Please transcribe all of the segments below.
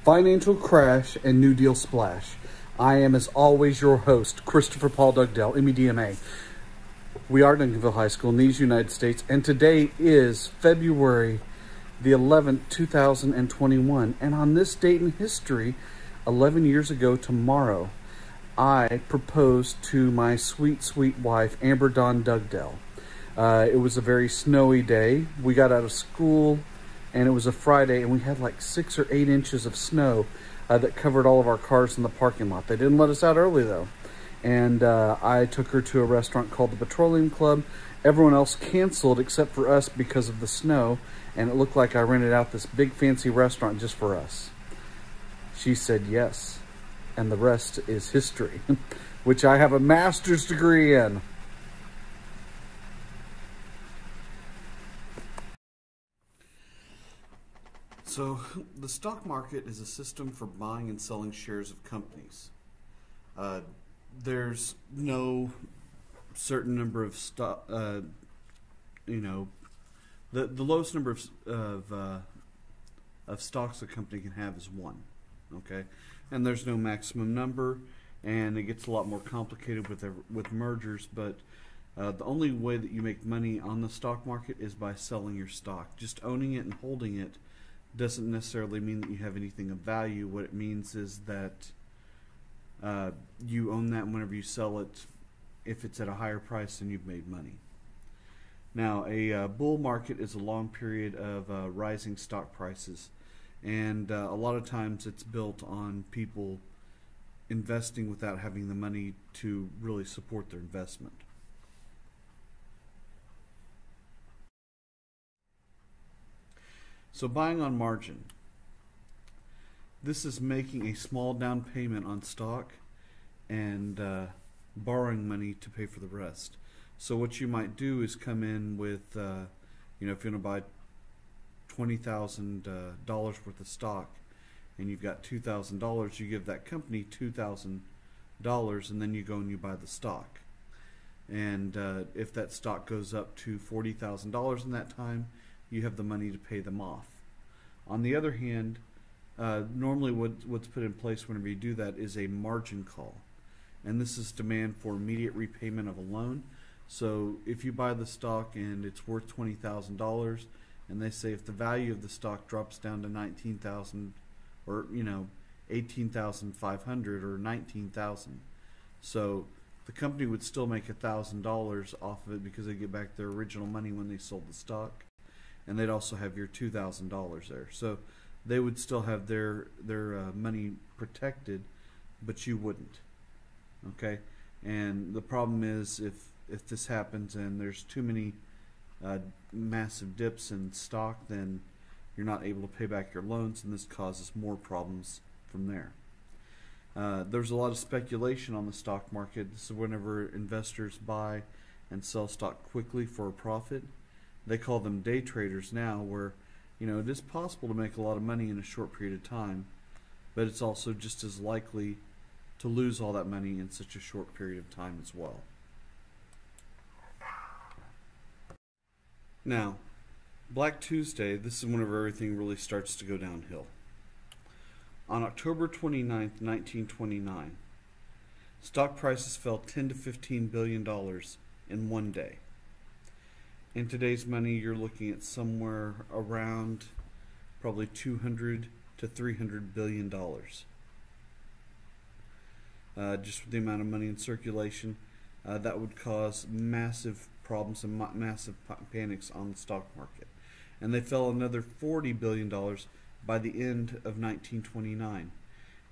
Financial Crash and New Deal Splash. I am, as always, your host, Christopher Paul Dugdale, MEDMA. We are at Duncanville High School in these United States, and today is February the 11th, 2021. And on this date in history, 11 years ago tomorrow, I proposed to my sweet, sweet wife, Amber Dawn Dugdale. It was a very snowy day. We got out of school, and it was a Friday, and we had like 6 or 8 inches of snow that covered all of our cars in the parking lot. They didn't let us out early, though. And I took her to a restaurant called the Petroleum Club. Everyone else canceled except for us because of the snow, and it looked like I rented out this big fancy restaurant just for us. She said yes, and the rest is history, which I have a master's degree in. So, the stock market is a system for buying and selling shares of companies. There's no certain number of stock, the lowest number of stocks a company can have is 1, okay? And there's no maximum number, and it gets a lot more complicated with mergers, but the only way that you make money on the stock market is by selling your stock. Just owning it and holding it doesn't necessarily mean that you have anything of value. What it means is that you own that, and whenever you sell it, if it's at a higher price, then you've made money. Now, a bull market is a long period of rising stock prices, and a lot of times it's built on people investing without having the money to really support their investment. So buying on margin. This is making a small down payment on stock and borrowing money to pay for the rest. So what you might do is come in with, if you're going to buy $20,000 worth of stock and you've got $2,000, you give that company $2,000 and then you go and you buy the stock. And if that stock goes up to $40,000 in that time, you have the money to pay them off. On the other hand, normally what's put in place whenever you do that is a margin call. And this is demand for immediate repayment of a loan. So if you buy the stock and it's worth $20,000, and they say if the value of the stock drops down to $19,000 or $18,500 or $19,000, so the company would still make $1,000 off of it because they get back their original money when they sold the stock. And they'd also have your $2,000 there. So they would still have their money protected, but you wouldn't. Okay? And the problem is if this happens and there's too many massive dips in stock, then you're not able to pay back your loans, and this causes more problems from there. There's a lot of speculation on the stock market. This is whenever investors buy and sell stock quickly for a profit. They call them day traders now, where it is possible to make a lot of money in a short period of time, but it's also just as likely to lose all that money in such a short period of time as well. Now, Black Tuesday, this is whenever everything really starts to go downhill. On October 29th, 1929, stock prices fell $10 to $15 billion in one day. In today's money, you're looking at somewhere around probably $200 to $300 billion. Just with the amount of money in circulation, that would cause massive problems and massive panics on the stock market. And they fell another $40 billion by the end of 1929.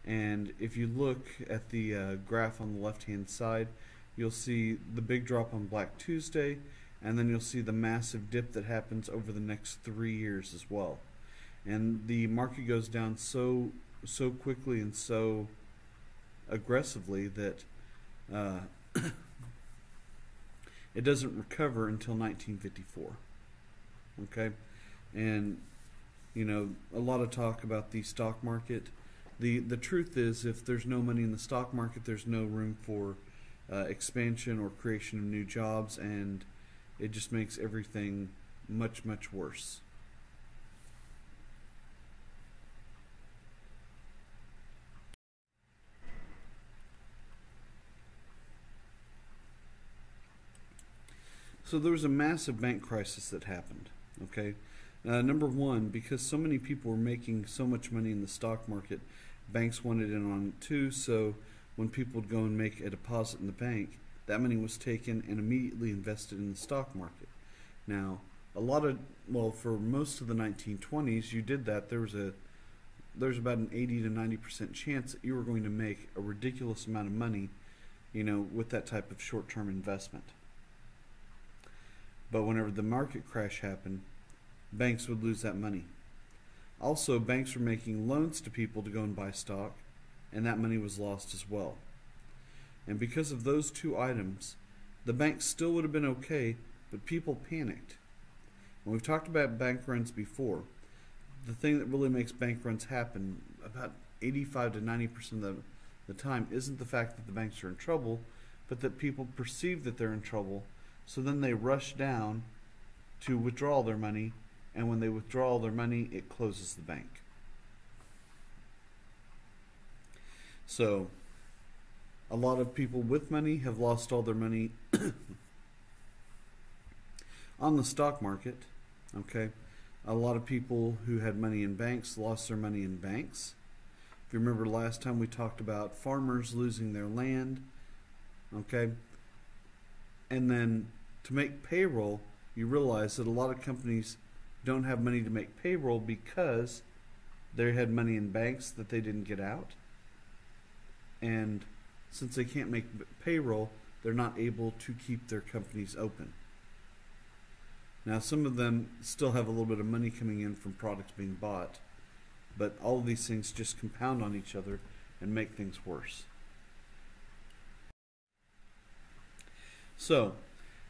And if you look at the graph on the left-hand side, you'll see the big drop on Black Tuesday, and then you'll see the massive dip that happens over the next 3 years as well. And the market goes down so quickly and so aggressively that it doesn't recover until 1954. Okay? And a lot of talk about the stock market. The truth is, if there's no money in the stock market, there's no room for expansion or creation of new jobs, and it just makes everything much, much worse. So there was a massive bank crisis that happened. Okay, number one, because so many people were making so much money in the stock market, banks wanted in on it too. So when people would go and make a deposit in the bank, that money was taken and immediately invested in the stock market. Now, for most of the 1920s, you did that. There's about an 80 to 90% chance that you were going to make a ridiculous amount of money, with that type of short-term investment. But whenever the market crash happened, banks would lose that money. Also, banks were making loans to people to go and buy stock, and that money was lost as well. And because of those two items, the banks still would have been okay, but people panicked. And we've talked about bank runs before. The thing that really makes bank runs happen about 85 to 90% of the time isn't the fact that the banks are in trouble, but that people perceive that they're in trouble. So then they rush down to withdraw their money, and when they withdraw their money, it closes the bank. So a lot of people with money have lost all their money on the stock market. Okay, a lot of people who had money in banks lost their money in banks. If you remember last time, we talked about farmers losing their land. Okay, and then to make payroll, you realize that a lot of companies don't have money to make payroll because they had money in banks that they didn't get out. And since they can't make payroll, they're not able to keep their companies open. Now, some of them still have a little bit of money coming in from products being bought, but all of these things just compound on each other and make things worse. So,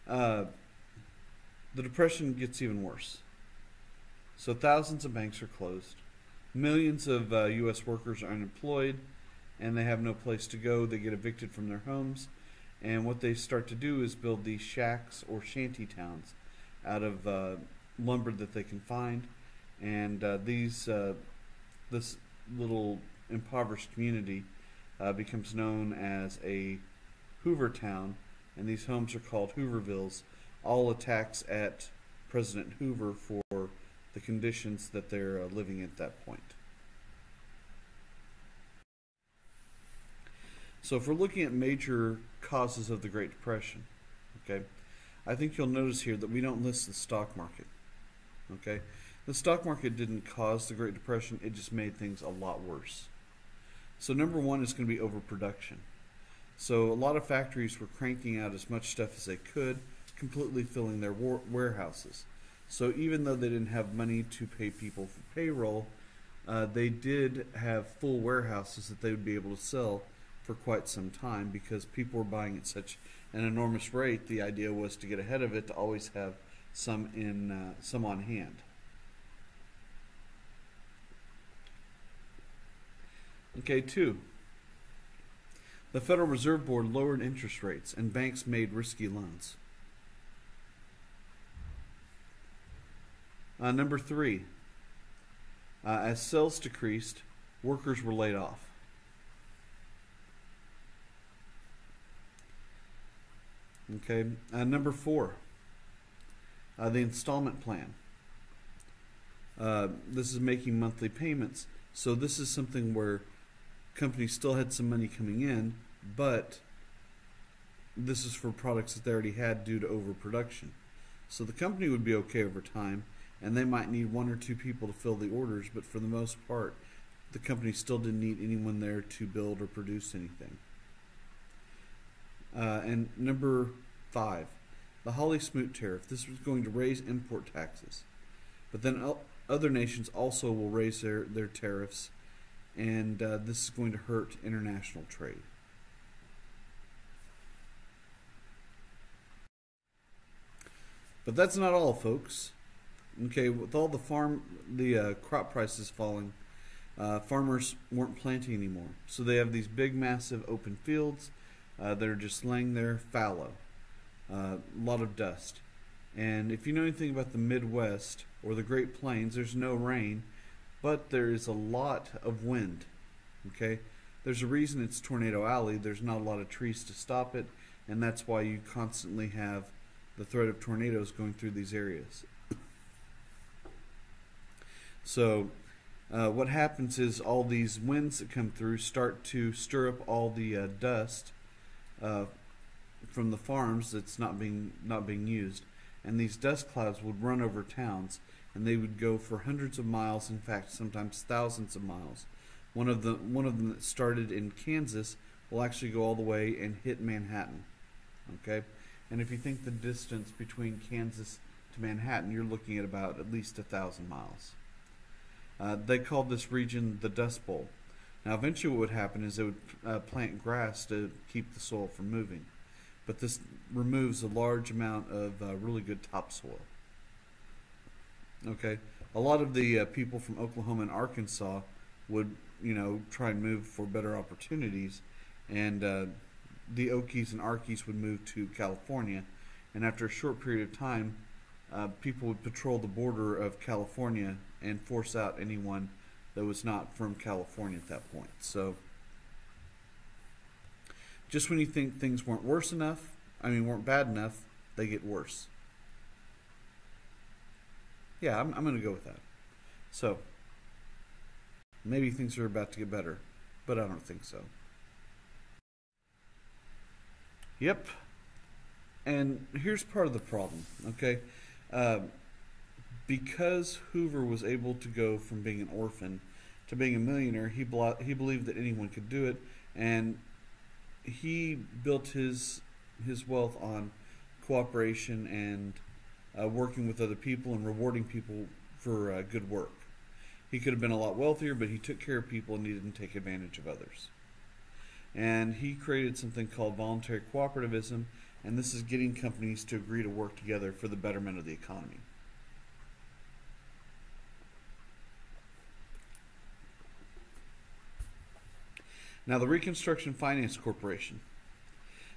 the Depression gets even worse. So thousands of banks are closed. Millions of U.S. workers are unemployed, and they have no place to go. They get evicted from their homes. And what they start to do is build these shacks or shanty towns out of lumber that they can find. And this little impoverished community becomes known as a Hoover town. And these homes are called Hoovervilles, all attacks at President Hoover for the conditions that they're living at that point. So if we're looking at major causes of the Great Depression, okay, I think you'll notice here that we don't list the stock market. Okay, the stock market didn't cause the Great Depression, it just made things a lot worse. So number one is going to be overproduction. So a lot of factories were cranking out as much stuff as they could, completely filling their warehouses. So even though they didn't have money to pay people for payroll, they did have full warehouses that they would be able to sell for quite some time because people were buying at such an enormous rate. The idea was to get ahead of it, to always have some on hand. Okay, 2. The Federal Reserve Board lowered interest rates and banks made risky loans. Number 3, as sales decreased, workers were laid off. Okay, number 4, the installment plan. This is making monthly payments. So this is something where companies still had some money coming in, but this is for products that they already had due to overproduction. So the company would be okay over time, and they might need 1 or 2 people to fill the orders, but for the most part, the company still didn't need anyone there to build or produce anything. And number 5, the Hawley-Smoot tariff. This was going to raise import taxes, but then other nations also will raise their tariffs, and this is going to hurt international trade. But that's not all, folks. Okay, with all the crop prices falling, farmers weren't planting anymore. So they have these big, massive open fields that are just laying there fallow. A lot of dust. And if you know anything about the Midwest or the Great Plains, there's no rain, but there is a lot of wind. Okay, there's a reason it's Tornado Alley. There's not a lot of trees to stop it, and that's why you constantly have the threat of tornadoes going through these areas. So what happens is all these winds that come through start to stir up all the dust from the farms that's not being used, and these dust clouds would run over towns, and they would go for hundreds of miles, in fact sometimes thousands of miles. One of them that started in Kansas will actually go all the way and hit Manhattan. Okay, and if you think the distance between Kansas to Manhattan, you're looking at about at least 1,000 miles. They called this region the Dust Bowl. Now eventually what would happen is they would plant grass to keep the soil from moving, but this removes a large amount of really good topsoil. Okay, a lot of the people from Oklahoma and Arkansas would, try and move for better opportunities, and the Okies and Arkies would move to California, and after a short period of time, people would patrol the border of California and force out anyone that was not from California at that point. So, just when you think things weren't bad enough, they get worse. Yeah, I'm going to go with that. So, maybe things are about to get better, but I don't think so. Yep. And here's part of the problem, okay? Because Hoover was able to go from being an orphan to being a millionaire, he believed that anyone could do it, and he built his wealth on cooperation and working with other people and rewarding people for good work. He could have been a lot wealthier, but he took care of people and he didn't take advantage of others. And he created something called Voluntary Cooperativism, and this is getting companies to agree to work together for the betterment of the economy. Now, the Reconstruction Finance Corporation.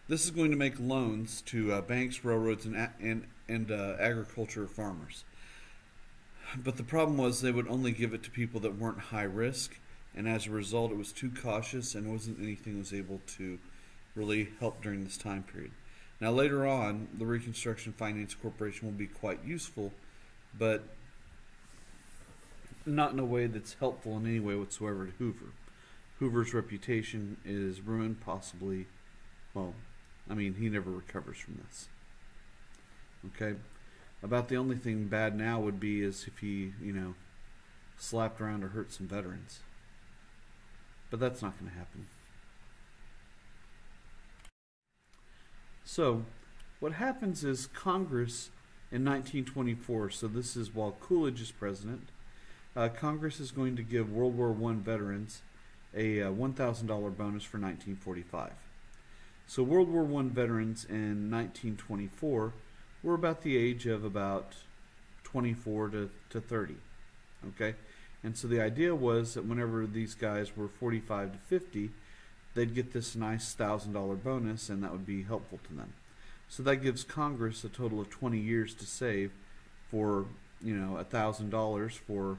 This is going to make loans to banks, railroads, and agriculture farmers. But the problem was they would only give it to people that weren't high risk, and as a result it was too cautious and wasn't anything that was able to really help during this time period. Now later on, the Reconstruction Finance Corporation will be quite useful, but not in a way that's helpful in any way whatsoever to Hoover. Hoover's reputation is ruined, possibly. Well, he never recovers from this. Okay? About the only thing bad now would be is if he, slapped around or hurt some veterans. But that's not going to happen. So, what happens is Congress in 1924, so this is while Coolidge is president, Congress is going to give World War I veterans a $1,000 bonus for 1945. So World War I veterans in 1924 were about the age of about 24 to 30. Okay? And so the idea was that whenever these guys were 45 to 50, they'd get this nice $1,000 bonus, and that would be helpful to them. So that gives Congress a total of 20 years to save for, $1,000 for,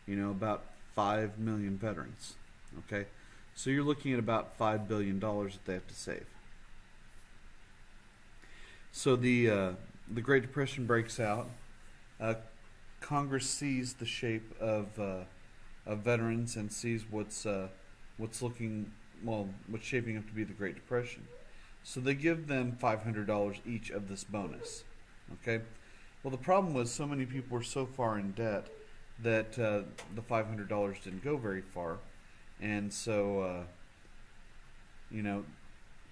about 5 million veterans. Okay? So you're looking at about $5 billion that they have to save. So the Great Depression breaks out. Congress sees the shape of veterans and sees what's shaping up to be the Great Depression. So they give them $500 each of this bonus. Okay. Well, the problem was so many people were so far in debt that the $500 didn't go very far, and so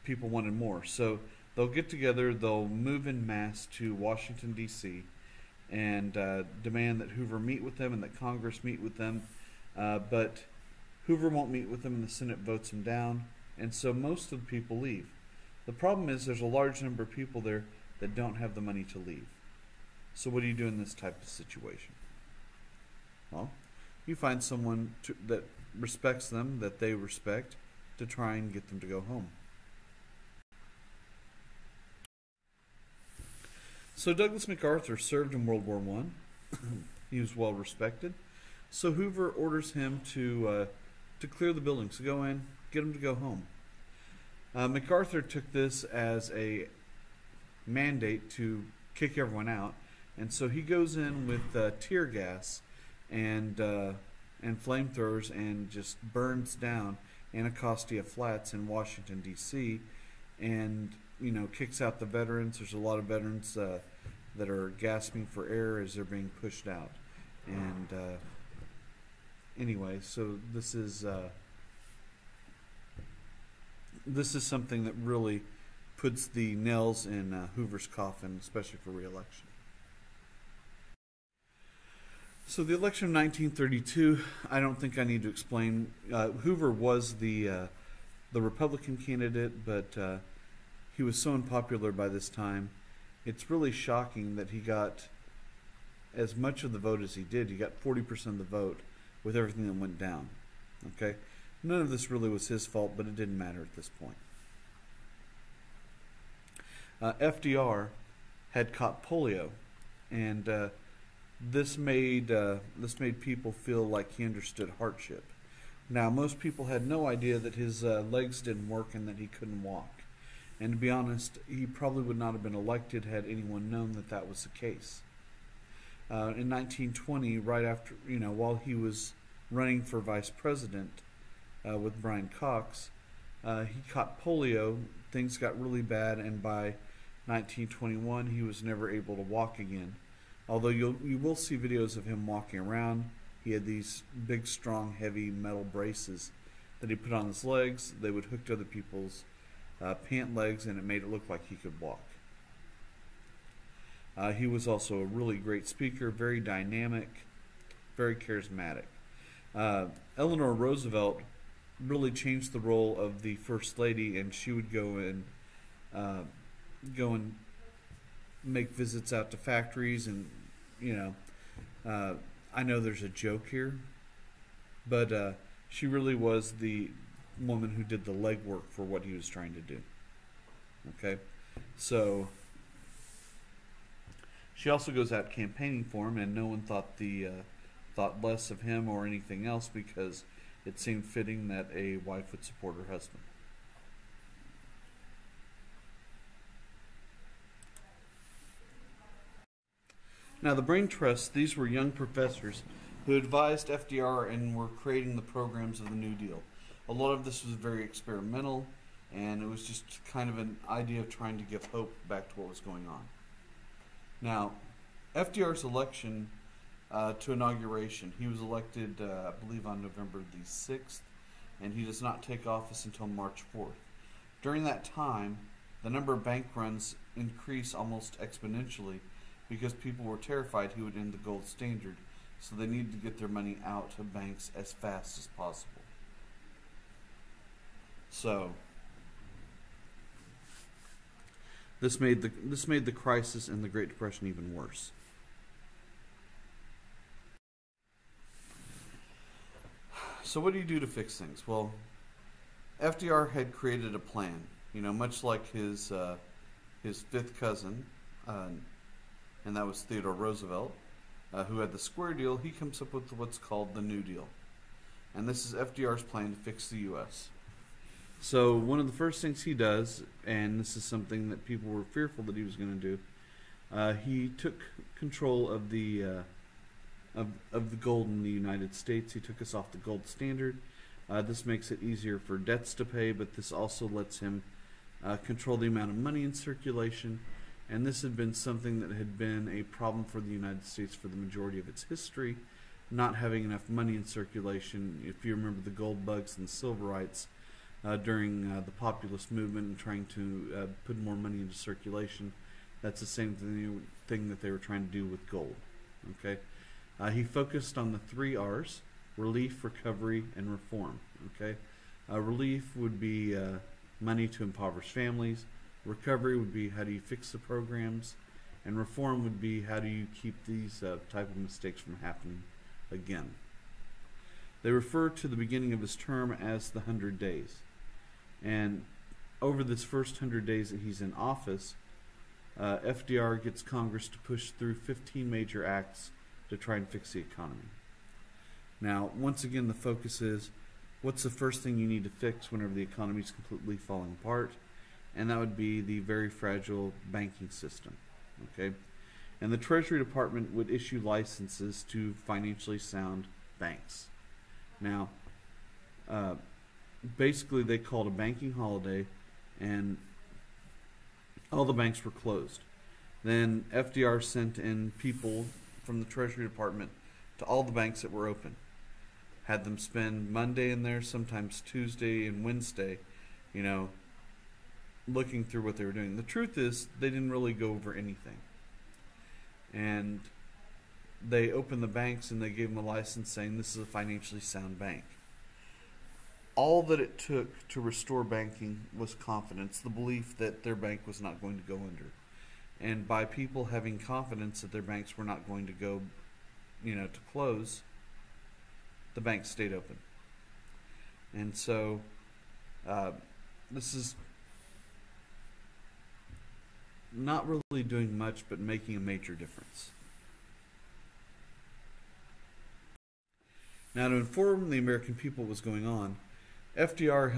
people wanted more. So they'll get together, they'll move en masse to Washington, D.C., and demand that Hoover meet with them and that Congress meet with them. But Hoover won't meet with them, and the Senate votes him down, and so most of the people leave. The problem is there's a large number of people there that don't have the money to leave. So what do you do in this type of situation? Well, you find someone that respects them, that they respect, to try and get them to go home. So Douglas MacArthur served in World War I. He was well respected. So Hoover orders him to clear the buildings, to go in, get them to go home. MacArthur took this as a mandate to kick everyone out. And so he goes in with tear gas and flamethrowers and just burns down Anacostia Flats in Washington, D.C., and kicks out the veterans. There's a lot of veterans that are gasping for air as they're being pushed out. And anyway, so this is something that really puts the nails in Hoover's coffin, especially for re-election. So the election of 1932, I don't think I need to explain. Hoover was the Republican candidate, but he was so unpopular by this time. It's really shocking that he got as much of the vote as he did. He got 40% of the vote with everything that went down. Okay, none of this really was his fault, but it didn't matter at this point. FDR had caught polio, and this made people feel like he understood hardship. Now, most people had no idea that his legs didn't work and that he couldn't walk. And to be honest, he probably would not have been elected had anyone known that that was the case. In 1920, right after, while he was running for vice president with Brian Cox, he caught polio. Things got really bad, and by 1921, he was never able to walk again. Although you will see videos of him walking around. He had these big, strong, heavy metal braces that he put on his legs. They would hook to other people's pant legs, and it made it look like he could walk. He was also a really great speaker, very dynamic, very charismatic. Eleanor Roosevelt really changed the role of the First Lady, and she would go and make visits out to factories, and I know there's a joke here, but she really was the woman who did the legwork for what he was trying to do. Okay, so she also goes out campaigning for him, and no one thought less of him or anything else, because it seemed fitting that a wife would support her husband. Now, the Brain Trust, these were young professors who advised FDR and were creating the programs of the New Deal. A lot of this was very experimental, and it was just kind of an idea of trying to give hope back to what was going on. Now, FDR's election to inauguration, he was elected, I believe, on November the 6th, and he does not take office until March 4th. During that time, the number of bank runs increased almost exponentially, because people were terrified he would end the gold standard, so they needed to get their money out of banks as fast as possible. So this made the crisis and the Great Depression even worse. So what do you do to fix things? Well, FDR had created a plan, much like his fifth cousin, and that was Theodore Roosevelt, who had the Square Deal. He comes up with what's called the New Deal. And this is FDR's plan to fix the U.S. So one of the first things he does, and this is something that people were fearful that he was going to do, he took control of the gold in the United States. He took us off the gold standard. This makes it easier for debts to pay, but this also lets him control the amount of money in circulation. And this had been something that had been a problem for the United States for the majority of its history, not having enough money in circulation. If you remember the gold bugs and Silverites during the populist movement and trying to put more money into circulation, that's the same thing that they were trying to do with gold. Okay, he focused on the 3 R's: relief, recovery, and reform. Okay, relief would be money to impoverished families. Recovery would be how do you fix the programs, and reform would be how do you keep these type of mistakes from happening again. They refer to the beginning of his term as the 100 days. And over this first 100 days that he's in office, FDR gets Congress to push through 15 major acts to try and fix the economy. Now, once again, the focus is what's the first thing you need to fix whenever the economy is completely falling apart? And that would be the very fragile banking system. Okay, and the Treasury Department would issue licenses to financially sound banks. Now, basically they called a banking holiday, and all the banks were closed. Then FDR sent in people from the Treasury Department to all the banks that were open. Had them spend Monday in there, sometimes Tuesday and Wednesday, looking through what they were doing. The truth is, they didn't really go over anything. And they opened the banks and they gave them a license saying this is a financially sound bank. All that it took to restore banking was confidence, the belief that their bank was not going to go under. And by people having confidence that their banks were not going to go, to close, the banks stayed open. And so this is not really doing much but making a major difference. Now, to inform the American people what was going on, FDR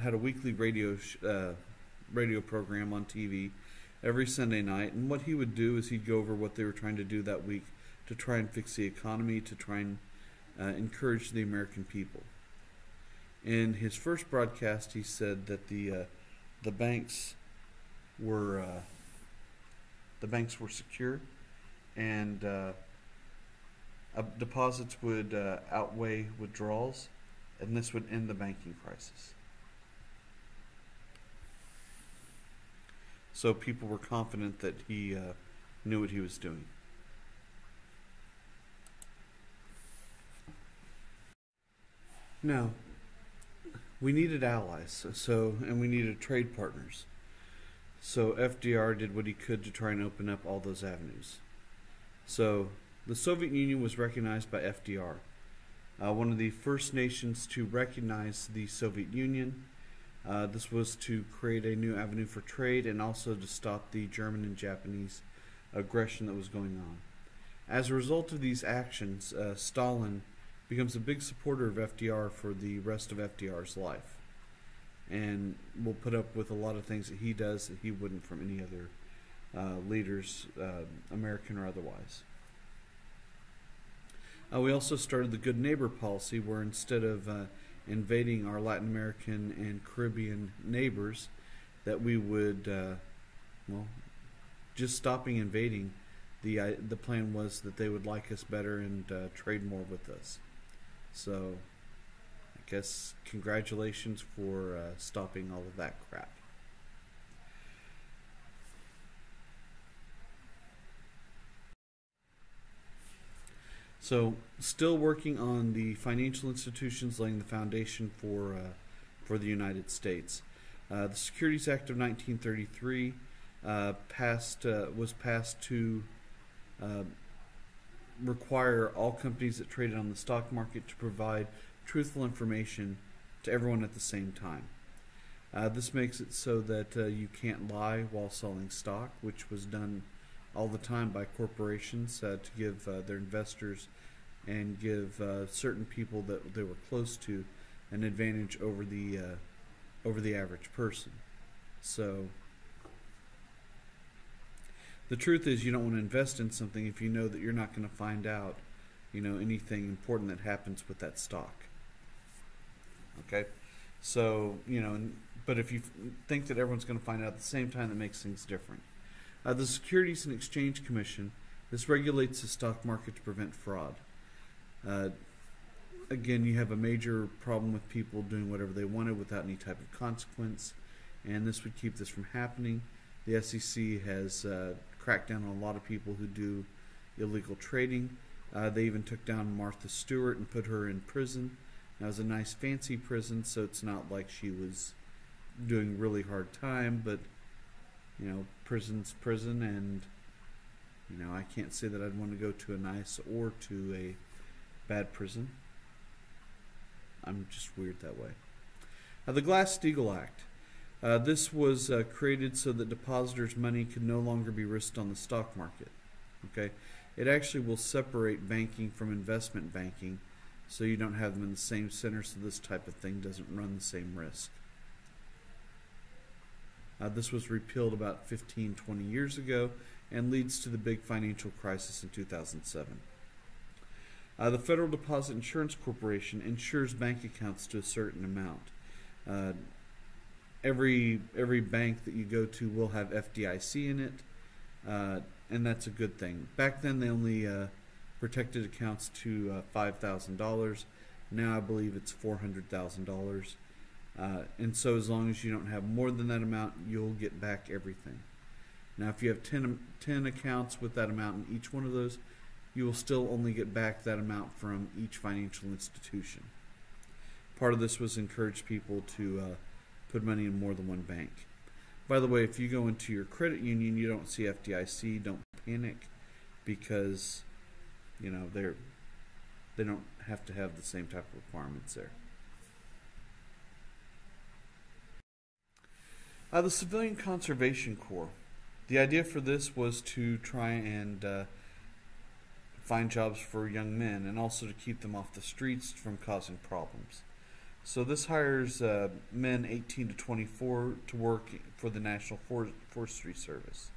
had a weekly radio program on TV every Sunday night, and what he would do is he'd go over what they were trying to do that week to try and fix the economy, to try and encourage the American people. In his first broadcast, he said that the banks were secure, and deposits would outweigh withdrawals, and this would end the banking crisis. So people were confident that he knew what he was doing. Now, we needed allies, and we needed trade partners. So FDR did what he could to try and open up all those avenues. So the Soviet Union was recognized by FDR, one of the first nations to recognize the Soviet Union. This was to create a new avenue for trade and also to stop the German and Japanese aggression that was going on. As a result of these actions, Stalin becomes a big supporter of FDR for the rest of FDR's life, and will put up with a lot of things that he does that he wouldn't from any other leaders, American or otherwise. We also started the good neighbor policy, where instead of invading our Latin American and Caribbean neighbors, that we would, just stopping invading. The plan was that they would like us better and trade more with us. So, I guess congratulations for stopping all of that crap. So, still working on the financial institutions, laying the foundation for the United States. The Securities Act of 1933 was passed to require all companies that traded on the stock market to provide truthful information to everyone at the same time. This makes it so that you can't lie while selling stock, which was done all the time by corporations to give their investors and give certain people that they were close to an advantage over the average person. So the truth is, you don't want to invest in something if you know that you're not going to find out, anything important that happens with that stock. Okay, so but if you think that everyone's going to find out at the same time, that makes things different. The Securities and Exchange Commission, this regulates the stock market to prevent fraud. Again, you have a major problem with people doing whatever they wanted without any type of consequence, and this would keep this from happening. The SEC has cracked down on a lot of people who do illegal trading. They even took down Martha Stewart and put her in prison. Now, it was a nice fancy prison, so it's not like she was doing really hard time, but prison's prison, and I can't say that I'd want to go to a nice or to a bad prison. I'm just weird that way. The Glass-Steagall Act. This was created so that depositors' money could no longer be risked on the stock market. Okay, it actually will separate banking from investment banking, so you don't have them in the same center, so this type of thing doesn't run the same risk. This was repealed about 15-20 years ago, and leads to the big financial crisis in 2007. The Federal Deposit Insurance Corporation insures bank accounts to a certain amount. Every bank that you go to will have FDIC in it, and that's a good thing. Back then, they only protected accounts to $5,000. Now I believe it's $400,000. And so as long as you don't have more than that amount, you'll get back everything. Now if you have 10 accounts with that amount in each one of those, you will still only get back that amount from each financial institution. Part of this was encourage people to put money in more than one bank. By the way, if you go into your credit union, you don't see FDIC, don't panic, because they don't have to have the same type of requirements there. The Civilian Conservation Corps. The idea for this was to try and find jobs for young men, and also to keep them off the streets from causing problems. So this hires men 18 to 24 to work for the National Forestry Service.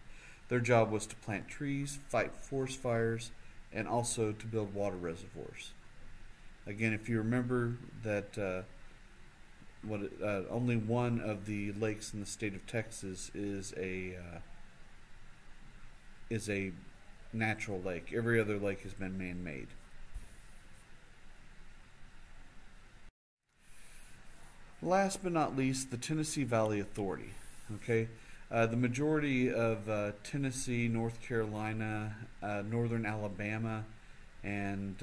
Their job was to plant trees, fight forest fires, and also to build water reservoirs. Again, if you remember that only one of the lakes in the state of Texas is a natural lake. Every other lake has been man-made. Last but not least, the Tennessee Valley Authority. Okay, the majority of Tennessee, North Carolina, northern Alabama, and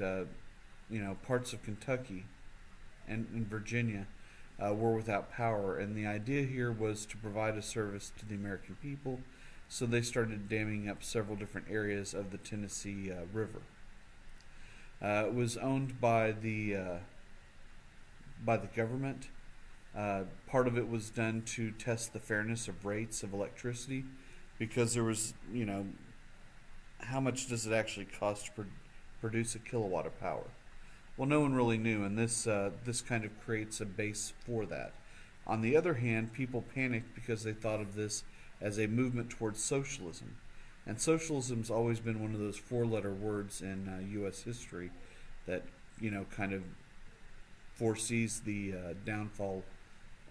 parts of Kentucky and Virginia were without power, and the idea here was to provide a service to the American people. So they started damming up several different areas of the Tennessee River. It was owned by the government. Part of it was done to test the fairness of rates of electricity, because there was, how much does it actually cost to produce a kilowatt of power? Well, no one really knew, and this kind of creates a base for that. On the other hand, people panicked because they thought of this as a movement towards socialism. And socialism's always been one of those four-letter words in U.S. history that, kind of foresees the downfall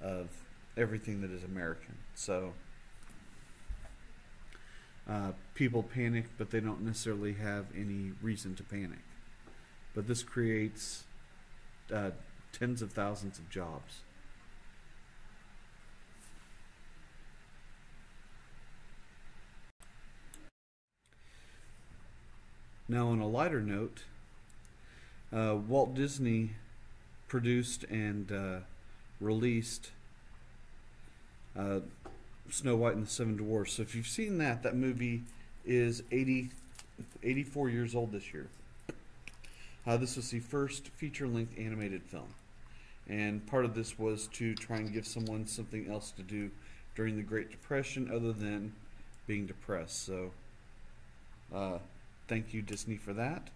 of everything that is American. So people panic, but they don't necessarily have any reason to panic. But this creates tens of thousands of jobs. Now, on a lighter note, Walt Disney produced and released Snow White and the Seven Dwarfs. So if you've seen that movie is 84 years old this year. This was the first feature-length animated film. And part of this was to try and give someone something else to do during the Great Depression other than being depressed. So thank you, Disney, for that.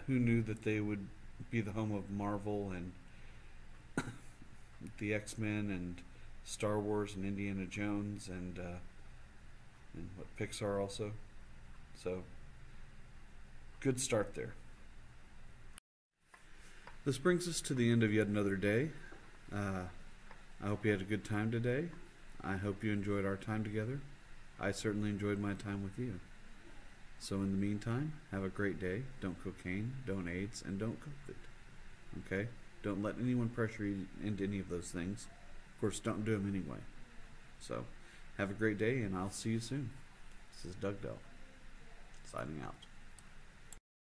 Who knew that they would be the home of Marvel and the X-Men and Star Wars and Indiana Jones and what, Pixar also. So good start there. This brings us to the end of yet another day. I hope you had a good time today. I hope you enjoyed our time together. I certainly enjoyed my time with you. So in the meantime, have a great day. Don't cocaine, don't AIDS, and don't COVID. Okay? Don't let anyone pressure you into any of those things. Of course, don't do them anyway. So, have a great day, and I'll see you soon. This is Doug Dell, signing out.